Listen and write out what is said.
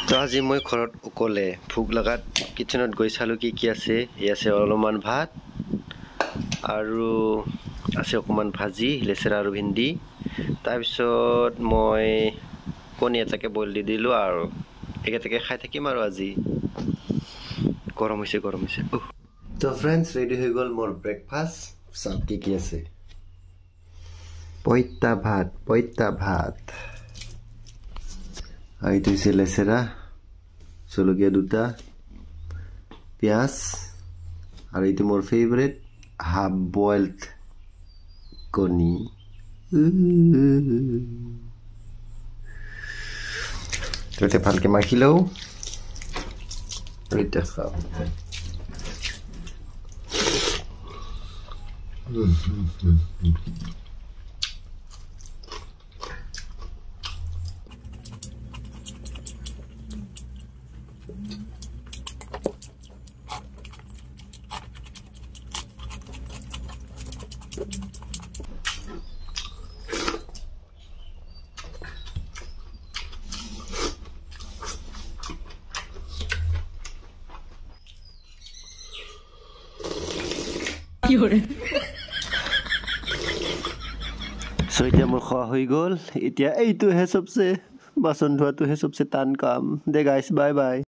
তো আজি মই ঘৰত অকলে ভোক লগাত কিচেনত গৈ চালোঁ কি আছে। এই আছে অলপমান ভাত আৰু আছে অকণমান ভাজি লেচেৰা আৰু ভেন্দি। তাৰপিছত মই কণী এটাকে বইল দি দিলোঁ আৰু একেটাকে খাই থাকিম আৰু আজি। গৰম হৈছে তো ফ্ৰেণ্ডছ, ৰেডি হৈ গ'ল মোৰ ব্ৰেকফাষ্ট। চাওক কি আছে। পইতা ভাত আৰু এইটো হৈছে লেচেৰা, জলকীয়া দুটা, পিঁয়াজ আৰু এইটো মোৰ ফেভৰেট হাফ বইল্ড কণী। এতিয়া ভালকৈ মাখি লওঁ আৰু এতিয়া খাওঁ। এতিয়া মোৰ খোৱা হৈ গ'ল। এতিয়া এইটোহে চবচে বাচন ধোৱাটোহে চবচে টান কাম। দে গাইছ, বাই বাই।